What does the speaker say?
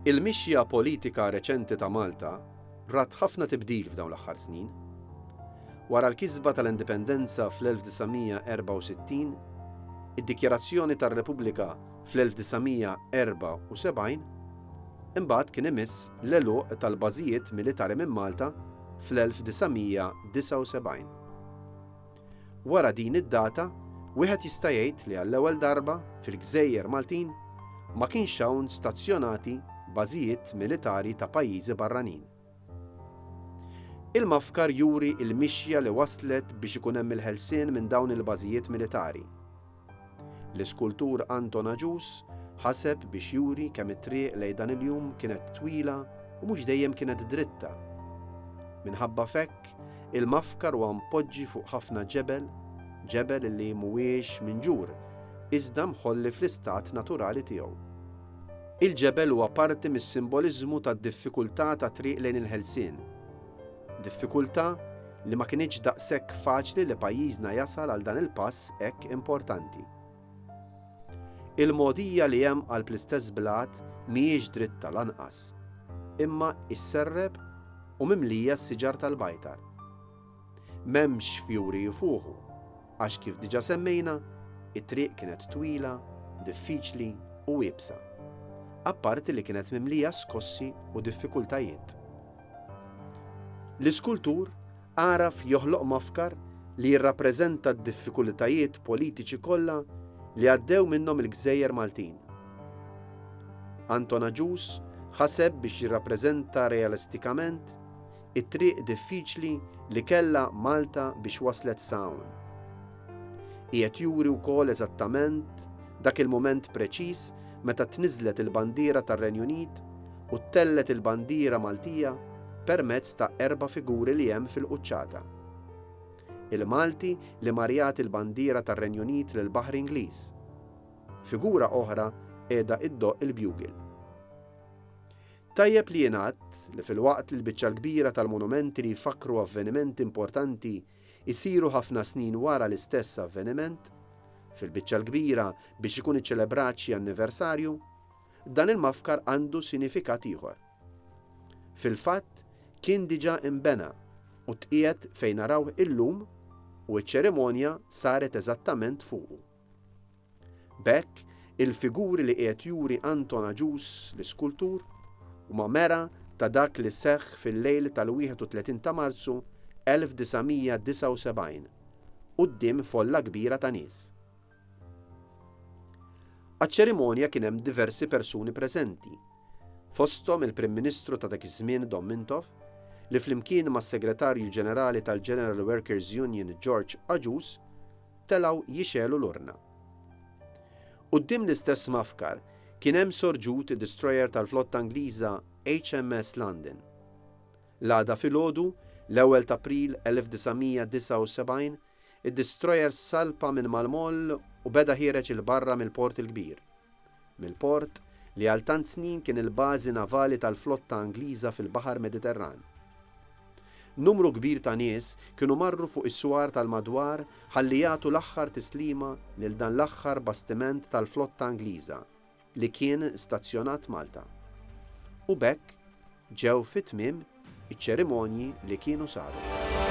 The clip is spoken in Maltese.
Il-mixja politika reċenti ta' Malta rat ħafna tibdil f'dawn l-aħħar snin. Wara l-kisba tal-indipendenza fl-1964, id-Dikjarazzjoni tar-Repubblika fl-1974, imbagħad kien imiss l-għeluq tal-bażijiet militari minn Malta fl-1979. Wara din id-data, wieħed jista' jgħid li għall-ewwel darba fil-Gżejjer Maltin ma kienx hawn stazzjonati bażijiet militari ta' pajjiżi barranin. Il-mafkar juri l-mixja li waslet biex ikun hemm il-ħelsien minn dawn il-bażijiet militari. L-iskultur Anton Agius ħaseb biex juri kemm it-triq lejn dan il-jum kienet twila u mhux dejjem kienet dritta. Minħabba fekk, il-mafkar huwa mpoġġi fuq ħafna ġebel li mhuwiex minġur, iżda mħolli fl-istat naturali tiegħu. Il-ġebel huwa parti mis-simboliżmu tad-diffikultà ta' triq lejn il-ħelsien. Diffikultà li ma kienx daqshekk faċli li pajjiżna jasal għal dan il-pass hekk importanti. Il-mogħdija li hemm għal bl-istess blat mhijiex dritta lanqas, imma isserreb u mimlija s-siġar tal-bajtar. M'hemmx fjuri jifuħu, għax kif diġà semmejna, it-triq kienet twila, diffiċli u wiebsa, apparti li kienet mimlija skossi u diffikultajiet. L-iskultur għaraf joħloq mafkar li jirrappreżenta d-diffikultajiet politiċi kollha li għaddew minnhom il-Gżejjer Maltin. Anton Agius ħaseb biex jirrappreżenta realistikament it-triq diffiċli li kellha Malta biex waslet sa hawn. Qiegħed juri wkoll eżattament dak il-mument preċiż meta tniżlet il-bandiera tar-Renju Unit u tellet il-bandiera Maltija permezz ta' 4 figuri li hemm fil-quċċata. Il-Malti li marjat il-bandiera tar-Renju Unit lill-Baħar Ingliż. Figura oħra qiegħda iddoq il-bjugil. Tajjeb li jingħad li filwaqt li l-biċċa l-kbira tal-monumenti li jfakru avvenimenti importanti jsiru ħafna snin wara l-istess avveniment, fil-biċċa l-kbira biex ikun iċċelebrat xi anniversarju, dan il-mafkar għandu sinifikat ieħor. Fil-fatt kien diġà imbena u tqiegħed fejn naraw illum u ċ-ċerimonja saret eżattament fuqu. B'hekk, il-figuri li qiegħed juri Anton Agius l-iskultur huma mera ta' dak li seħħ fil-lejl tal-31 ta' Marzu 1979 quddiem folla kbira ta' nies. Għaċ-ċerimonja kien hemm diversi persuni preżenti, fosthom il-Prim Ministru ta' dak iż-żmien Dom Mintoff, li flimkien mas-Segretarju Ġenerali tal-General Workers Union George Agius telgħu jixelu l-urna. Quddiem l-istess mafkar kien hemm sorġut id-destroyer tal-flotta Ingliża HMS London. L-għada filgħodu, l-ewwel ta' April 1979, id-destroyer salpa minn mal-moll u beda ħireġ il-barra mill-port il-kbir. Mill-port li għal tant snin kien il-bażi navali tal-flotta Ingliża fil-Baħar Mediterran. Numru kbir ta' nies kienu marru fuq is-swar tal-madwar ħalli jagħtu l-aħħar tislima lil dan l-aħħar bastiment tal-flotta Ingliża li kien stazzjonat Malta. U b'hekk ġew fit-tmiem iċ-ċerimonji li kienu saru.